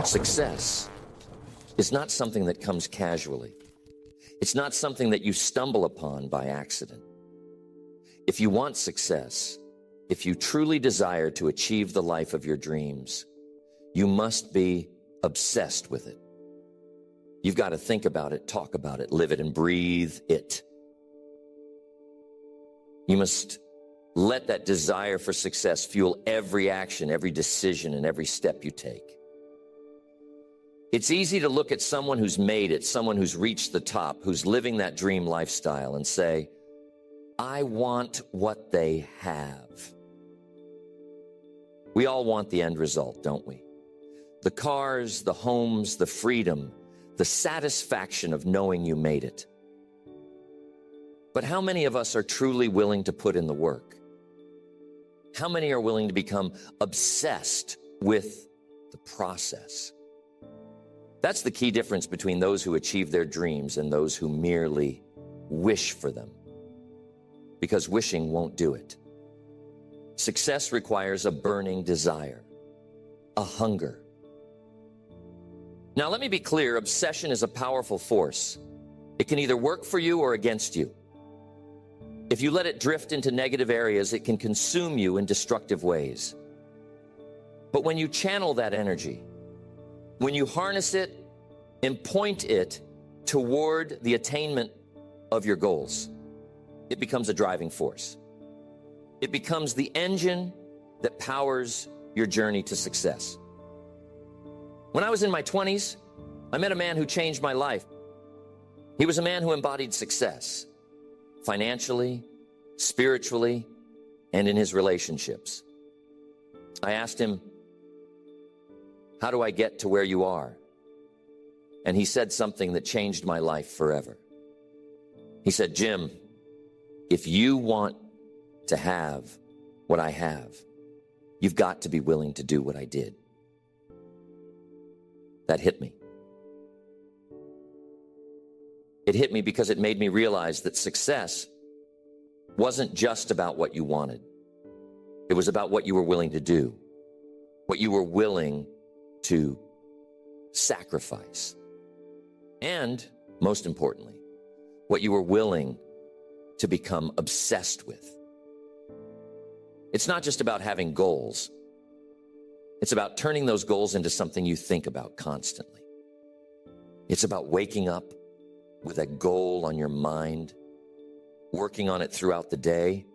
Success is not something that comes casually. It's not something that you stumble upon by accident. If you want success, if you truly desire to achieve the life of your dreams, you must be obsessed with it. You've got to think about it, talk about it, live it, and breathe it. You must let that desire for success fuel every action, every decision, and every step you take. It's easy to look at someone who's made it, someone who's reached the top, who's living that dream lifestyle, and say, I want what they have. We all want the end result, don't we? The cars, the homes, the freedom, the satisfaction of knowing you made it. But how many of us are truly willing to put in the work? How many are willing to become obsessed with the process? That's the key difference between those who achieve their dreams and those who merely wish for them. Because wishing won't do it. Success requires a burning desire, a hunger. Now, let me be clear, obsession is a powerful force. It can either work for you or against you. If you let it drift into negative areas, it can consume you in destructive ways. But when you channel that energy, when you harness it and point it toward the attainment of your goals, it becomes a driving force. It becomes the engine that powers your journey to success. When I was in my 20s, I met a man who changed my life. He was a man who embodied success, financially, spiritually, and in his relationships. I asked him, how do I get to where you are? And he said something that changed my life forever. He said, Jim, if you want to have what I have, you've got to be willing to do what I did. That hit me. It hit me because it made me realize that success wasn't just about what you wanted. It was about what you were willing to do, what you were willing to sacrifice, and most importantly, what you were willing to become obsessed with. It's not just about having goals. It's about turning those goals into something you think about constantly. It's about waking up with a goal on your mind, working on it throughout the day,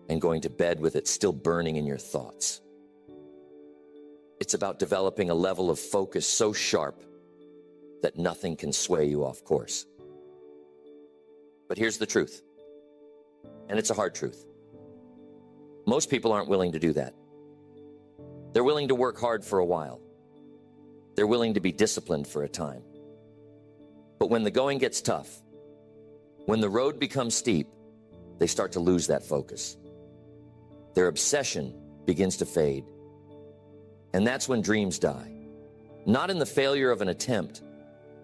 and going to bed with it still burning in your thoughts. It's about developing a level of focus so sharp that nothing can sway you off course. But here's the truth, and it's a hard truth. Most people aren't willing to do that. They're willing to work hard for a while. They're willing to be disciplined for a time. But when the going gets tough, when the road becomes steep, they start to lose that focus. Their obsession begins to fade. And that's when dreams die. Not in the failure of an attempt,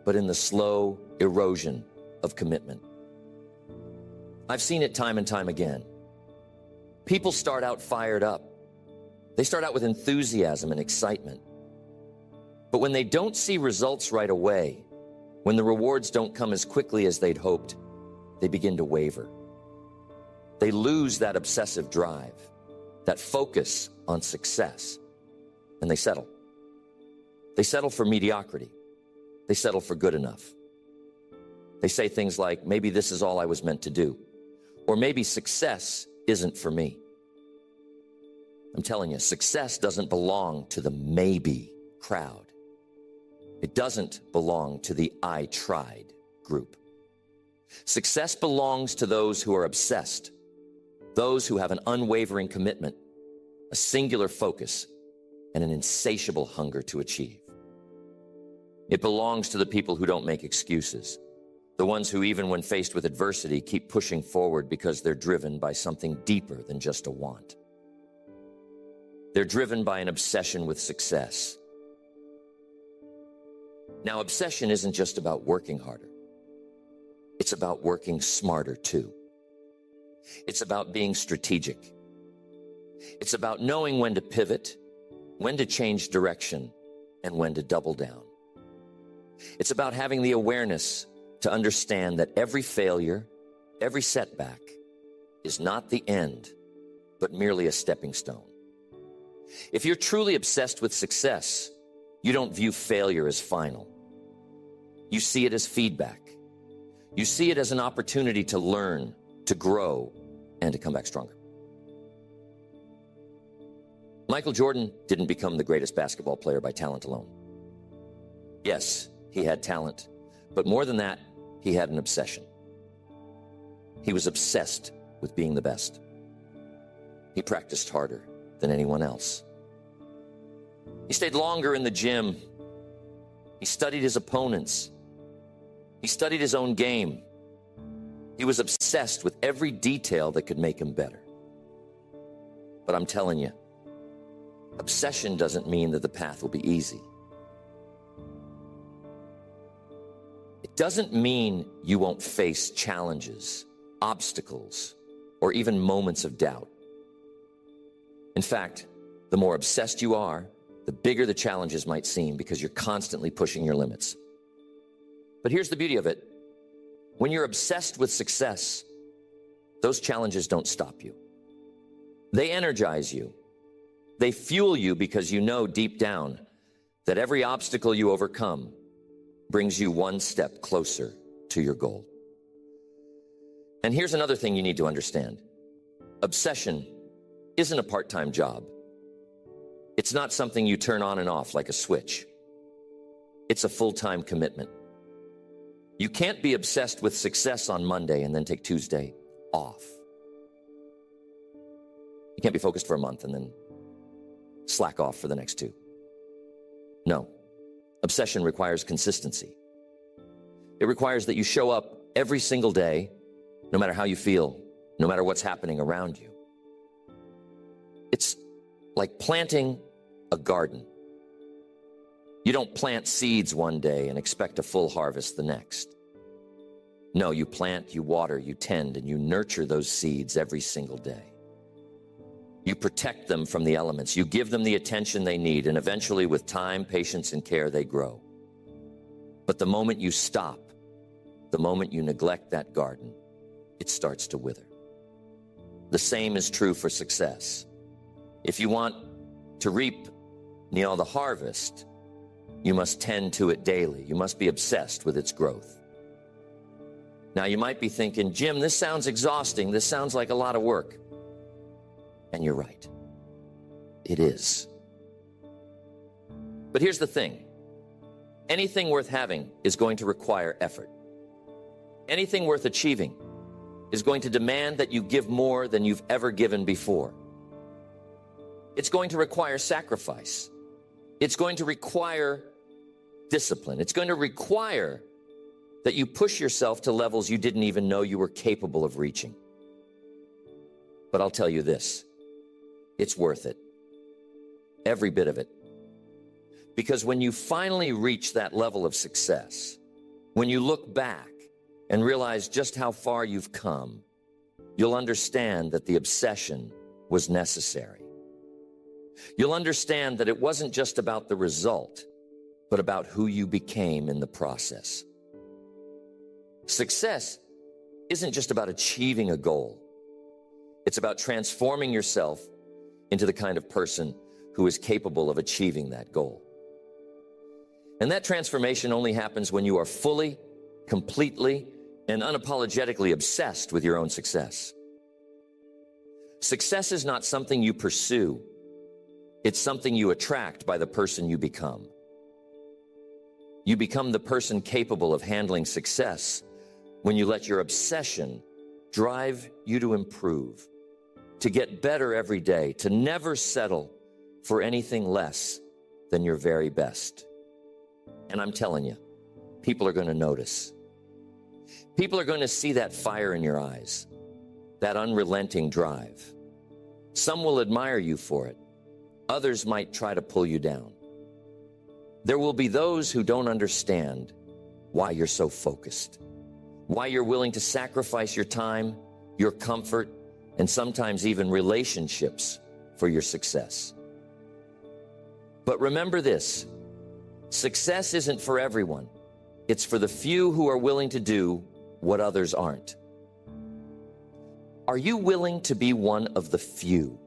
but in the slow erosion of commitment. I've seen it time and time again. People start out fired up. They start out with enthusiasm and excitement. But when they don't see results right away, when the rewards don't come as quickly as they'd hoped, they begin to waver. They lose that obsessive drive, that focus on success, and they settle. They settle for mediocrity. They settle for good enough. They say things like, maybe this is all I was meant to do, or maybe success isn't for me. I'm telling you, success doesn't belong to the maybe crowd. It doesn't belong to the I tried group. Success belongs to those who are obsessed, those who have an unwavering commitment, a singular focus, and an insatiable hunger to achieve. It belongs to the people who don't make excuses, the ones who, even when faced with adversity, keep pushing forward because they're driven by something deeper than just a want. They're driven by an obsession with success. Now, obsession isn't just about working harder. It's about working smarter too. It's about being strategic. It's about knowing when to pivot, when to change direction, and when to double down. It's about having the awareness to understand that every failure, every setback is not the end, but merely a stepping stone. If you're truly obsessed with success, you don't view failure as final. You see it as feedback. You see it as an opportunity to learn, to grow, and to come back stronger. Michael Jordan didn't become the greatest basketball player by talent alone. Yes, he had talent, but more than that, he had an obsession. He was obsessed with being the best. He practiced harder than anyone else. He stayed longer in the gym. He studied his opponents. He studied his own game. He was obsessed with every detail that could make him better. But I'm telling you, obsession doesn't mean that the path will be easy. It doesn't mean you won't face challenges, obstacles, or even moments of doubt. In fact, the more obsessed you are, the bigger the challenges might seem because you're constantly pushing your limits. But here's the beauty of it. When you're obsessed with success, those challenges don't stop you. They energize you. They fuel you because you know deep down that every obstacle you overcome brings you one step closer to your goal. And here's another thing you need to understand. Obsession isn't a part-time job. It's not something you turn on and off like a switch. It's a full-time commitment. You can't be obsessed with success on Monday and then take Tuesday off. You can't be focused for a month and then slack off for the next 2. No. Obsession requires consistency. It requires that you show up every single day, no matter how you feel, no matter what's happening around you. It's like planting a garden. You don't plant seeds one day and expect a full harvest the next. No, you plant, you water, you tend, and you nurture those seeds every single day. You protect them from the elements. You give them the attention they need, and eventually, with time, patience, and care, they grow. But the moment you stop, the moment you neglect that garden, it starts to wither. The same is true for success. If you want to reap the harvest, you must tend to it daily. You must be obsessed with its growth. Now, you might be thinking, Jim, this sounds exhausting. This sounds like a lot of work. And you're right. It is. But here's the thing. Anything worth having is going to require effort. Anything worth achieving is going to demand that you give more than you've ever given before. It's going to require sacrifice. It's going to require discipline. It's going to require that you push yourself to levels you didn't even know you were capable of reaching. But I'll tell you this. It's worth it. Every bit of it. Because when you finally reach that level of success, when you look back and realize just how far you've come, you'll understand that the obsession was necessary. You'll understand that it wasn't just about the result, but about who you became in the process. Success isn't just about achieving a goal. It's about transforming yourself into the kind of person who is capable of achieving that goal. And that transformation only happens when you are fully, completely, and unapologetically obsessed with your own success. Success is not something you pursue. It's something you attract by the person you become. You become the person capable of handling success when you let your obsession drive you to improve, to get better every day, to never settle for anything less than your very best. And I'm telling you, people are going to notice. People are going to see that fire in your eyes, that unrelenting drive. Some will admire you for it. Others might try to pull you down. There will be those who don't understand why you're so focused, why you're willing to sacrifice your time, your comfort, and sometimes even relationships for your success. But remember this, Success isn't for everyone. It's for the few who are willing to do what others aren't. Are you willing to be one of the few?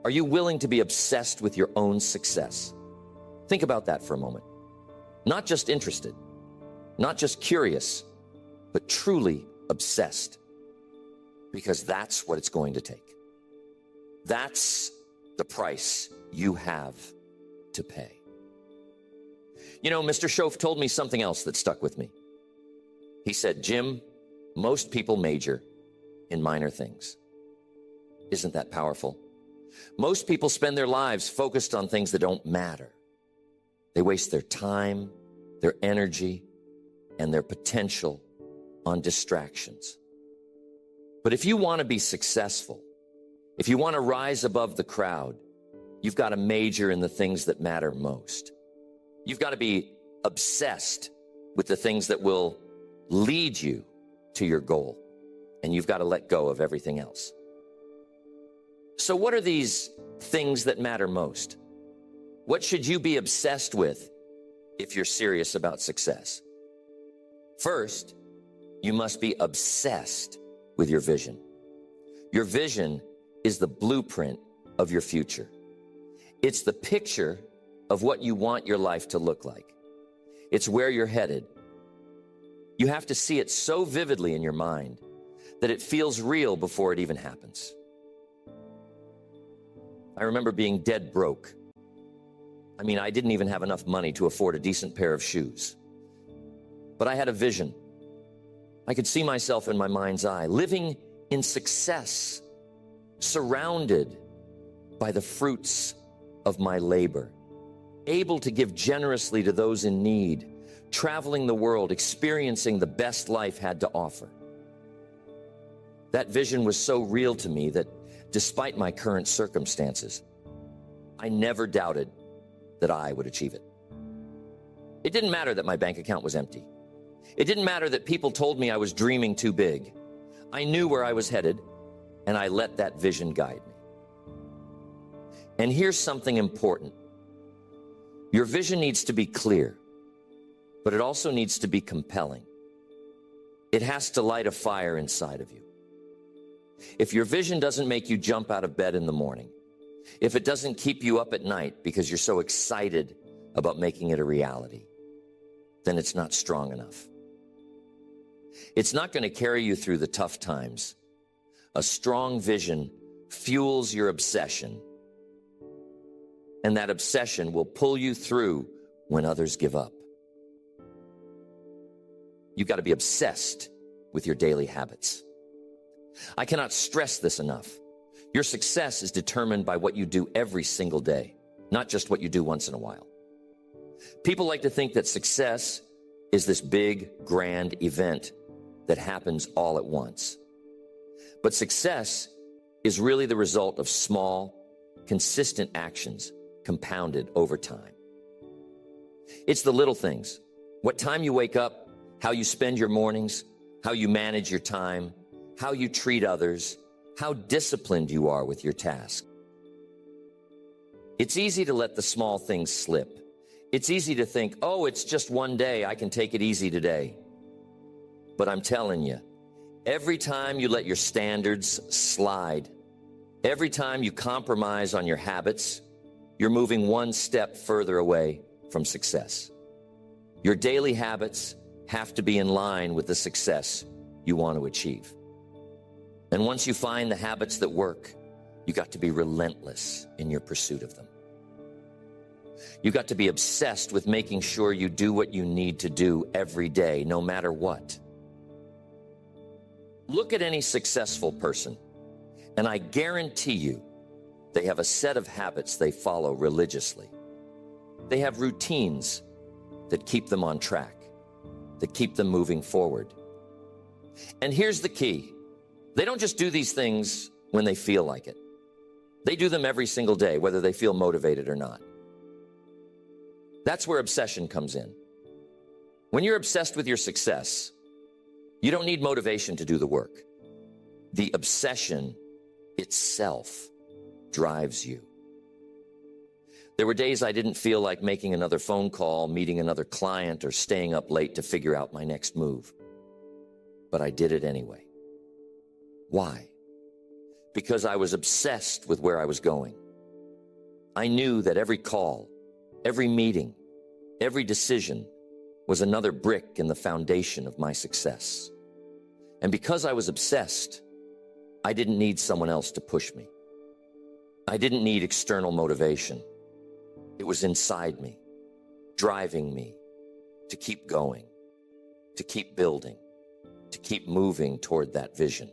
Are you willing to be obsessed with your own success? Think about that for a moment. Not just interested, not just curious, but truly obsessed. Because that's what it's going to take. That's the price you have to pay. You know, Mr. Schoaf told me something else that stuck with me. He said, Jim, most people major in minor things. Isn't that powerful? Most people spend their lives focused on things that don't matter. They waste their time, their energy, and their potential on distractions. But if you want to be successful, if you want to rise above the crowd, you've got to major in the things that matter most. You've got to be obsessed with the things that will lead you to your goal. And you've got to let go of everything else. So what are these things that matter most? What should you be obsessed with if you're serious about success? First, you must be obsessed with your vision. Your vision is the blueprint of your future. It's the picture of what you want your life to look like. It's where you're headed. You have to see it so vividly in your mind that it feels real before it even happens. I remember being dead broke. I didn't even have enough money to afford a decent pair of shoes. But I had a vision. I could see myself in my mind's eye, living in success, surrounded by the fruits of my labor, able to give generously to those in need, traveling the world, experiencing the best life had to offer. That vision was so real to me that despite my current circumstances, I never doubted that I would achieve it. It didn't matter that my bank account was empty. It didn't matter that people told me I was dreaming too big. I knew where I was headed, and I let that vision guide me. And here's something important. Your vision needs to be clear, but it also needs to be compelling. It has to light a fire inside of you. If your vision doesn't make you jump out of bed in the morning, if it doesn't keep you up at night because you're so excited about making it a reality, then it's not strong enough. It's not going to carry you through the tough times. A strong vision fuels your obsession, and that obsession will pull you through when others give up. You've got to be obsessed with your daily habits. I cannot stress this enough. Your success is determined by what you do every single day, not just what you do once in a while. People like to think that success is this big, grand event that happens all at once. But success is really the result of small, consistent actions compounded over time. It's the little things. What time you wake up, how you spend your mornings, how you manage your time, how you treat others, how disciplined you are with your task. It's easy to let the small things slip. It's easy to think, oh, it's just one day, I can take it easy today. But I'm telling you, every time you let your standards slide, every time you compromise on your habits, you're moving one step further away from success. Your daily habits have to be in line with the success you want to achieve. And once you find the habits that work, you got to be relentless in your pursuit of them. You got to be obsessed with making sure you do what you need to do every day, no matter what. Look at any successful person, and I guarantee you they have a set of habits they follow religiously. They have routines that keep them on track, that keep them moving forward. And here's the key. They don't just do these things when they feel like it. They do them every single day, whether they feel motivated or not. That's where obsession comes in. When you're obsessed with your success, you don't need motivation to do the work. The obsession itself drives you. There were days I didn't feel like making another phone call, meeting another client, or staying up late to figure out my next move. But I did it anyway. Why? Because I was obsessed with where I was going. I knew that every call, every meeting, every decision was another brick in the foundation of my success. And because I was obsessed, I didn't need someone else to push me. I didn't need external motivation. It was inside me, driving me to keep going, to keep building, to keep moving toward that vision.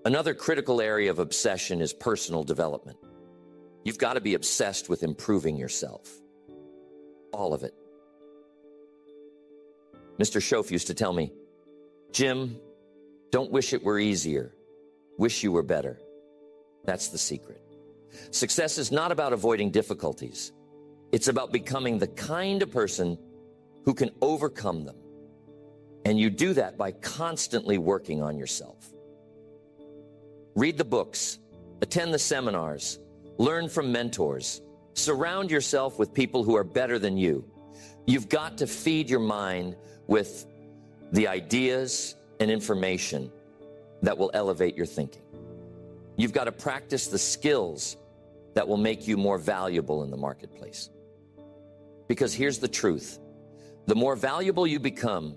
Another critical area of obsession is personal development. You've got to be obsessed with improving yourself. All of it. Mr. Schoaf used to tell me, Jim, don't wish it were easier. Wish you were better. That's the secret. Success is not about avoiding difficulties. It's about becoming the kind of person who can overcome them. And you do that by constantly working on yourself. Read the books, attend the seminars, learn from mentors, surround yourself with people who are better than you. You've got to feed your mind with the ideas and information that will elevate your thinking. You've got to practice the skills that will make you more valuable in the marketplace. Because here's the truth. The more valuable you become,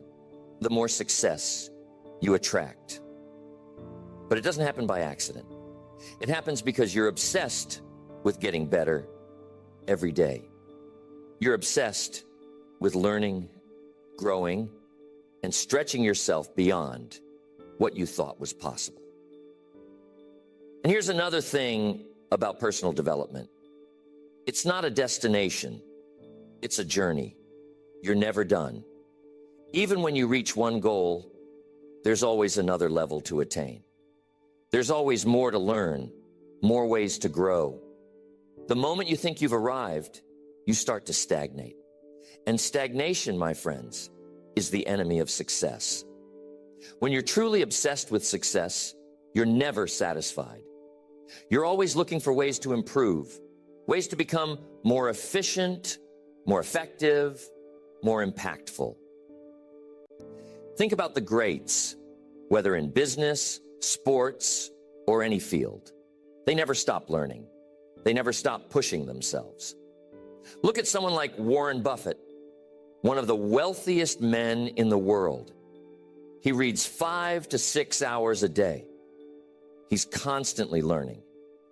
the more success you attract. But it doesn't happen by accident. It happens because you're obsessed with getting better every day. You're obsessed with learning, growing, and stretching yourself beyond what you thought was possible. And here's another thing about personal development. It's not a destination. It's a journey. You're never done. Even when you reach one goal, there's always another level to attain. There's always more to learn, more ways to grow. The moment you think you've arrived, you start to stagnate. And stagnation, my friends, is the enemy of success. When you're truly obsessed with success, you're never satisfied. You're always looking for ways to improve, ways to become more efficient, more effective, more impactful. Think about the greats, whether in business, sports, or any field. They never stop learning. They never stop pushing themselves. Look at someone like Warren Buffett, one of the wealthiest men in the world. He reads 5 to 6 hours a day. He's constantly learning,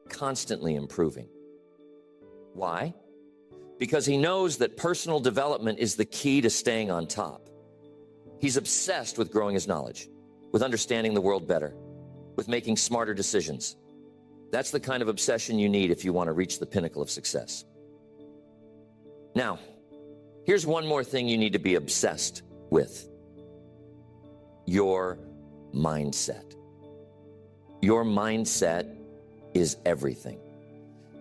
constantly improving. Why? Because he knows that personal development is the key to staying on top. He's obsessed with growing his knowledge, with understanding the world better, with making smarter decisions. That's the kind of obsession you need if you want to reach the pinnacle of success. Now, here's one more thing you need to be obsessed with. Your mindset. Your mindset is everything.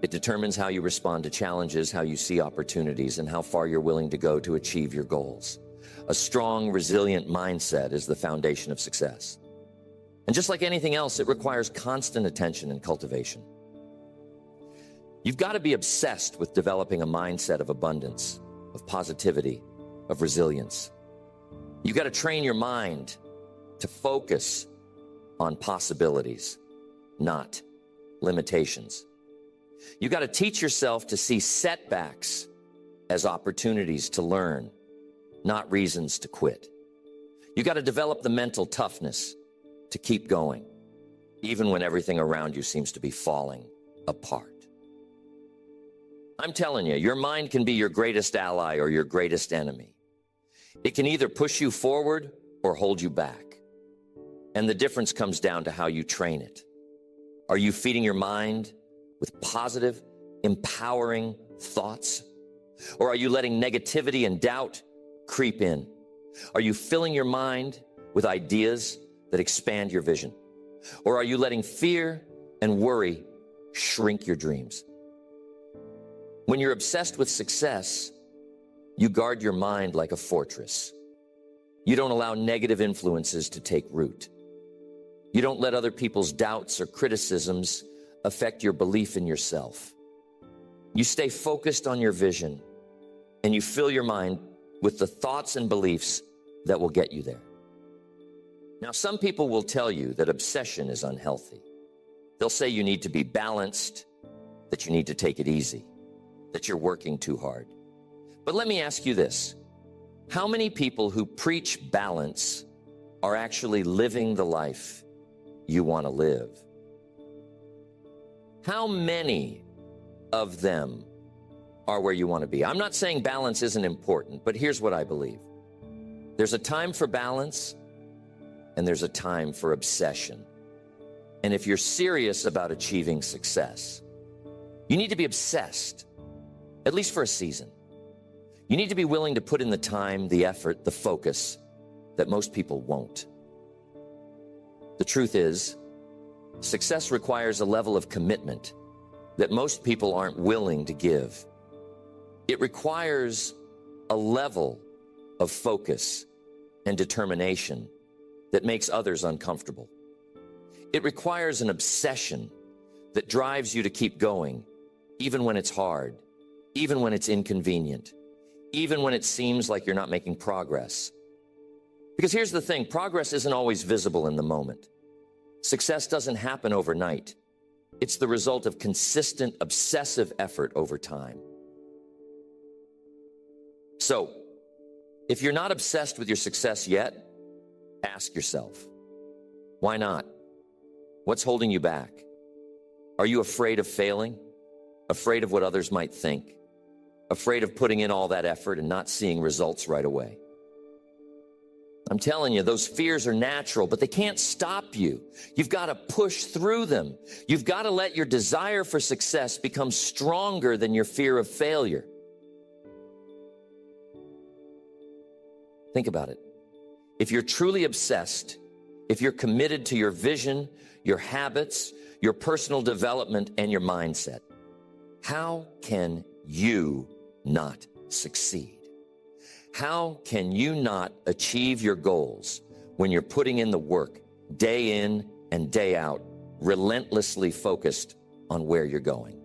It determines how you respond to challenges, how you see opportunities, and how far you're willing to go to achieve your goals. A strong, resilient mindset is the foundation of success. And just like anything else, it requires constant attention and cultivation. You've got to be obsessed with developing a mindset of abundance, of positivity, of resilience. You've got to train your mind to focus on possibilities, not limitations. You've got to teach yourself to see setbacks as opportunities to learn, not reasons to quit. You've got to develop the mental toughness to keep going, even when everything around you seems to be falling apart. I'm telling you, your mind can be your greatest ally or your greatest enemy. It can either push you forward or hold you back. And the difference comes down to how you train it. Are you feeding your mind with positive, empowering thoughts? Or are you letting negativity and doubt creep in? Are you filling your mind with ideas that expand your vision? Or are you letting fear and worry shrink your dreams? When you're obsessed with success, you guard your mind like a fortress. You don't allow negative influences to take root. You don't let other people's doubts or criticisms affect your belief in yourself. You stay focused on your vision, and you fill your mind with the thoughts and beliefs that will get you there. Now, some people will tell you that obsession is unhealthy. They'll say you need to be balanced, that you need to take it easy, that you're working too hard. But let me ask you this. How many people who preach balance are actually living the life you want to live? How many of them are where you want to be? I'm not saying balance isn't important, but here's what I believe. There's a time for balance, and there's a time for obsession. And if you're serious about achieving success, you need to be obsessed, at least for a season. You need to be willing to put in the time, the effort, the focus that most people won't. The truth is, success requires a level of commitment that most people aren't willing to give. It requires a level of focus and determination that makes others uncomfortable. It requires an obsession that drives you to keep going, even when it's hard, even when it's inconvenient, even when it seems like you're not making progress. Because here's the thing, progress isn't always visible in the moment. Success doesn't happen overnight. It's the result of consistent, obsessive effort over time. So, if you're not obsessed with your success yet, ask yourself, why not? What's holding you back? Are you afraid of failing? Afraid of what others might think? Afraid of putting in all that effort and not seeing results right away? I'm telling you, those fears are natural, but they can't stop you. You've got to push through them. You've got to let your desire for success become stronger than your fear of failure. Think about it. If you're truly obsessed, if you're committed to your vision, your habits, your personal development, and your mindset, how can you not succeed? How can you not achieve your goals when you're putting in the work day in and day out, relentlessly focused on where you're going?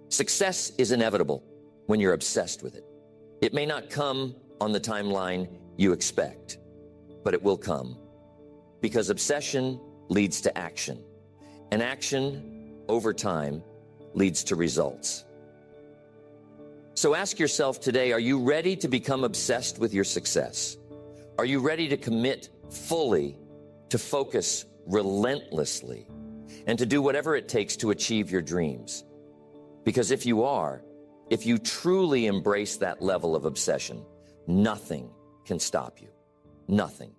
Success is inevitable when you're obsessed with it. It may not come on the timeline you expect, but it will come, because obsession leads to action, and action over time leads to results. So ask yourself today, are you ready to become obsessed with your success? Are you ready to commit fully, to focus relentlessly, and to do whatever it takes to achieve your dreams? Because if you are, if you truly embrace that level of obsession, nothing can stop you. Nothing.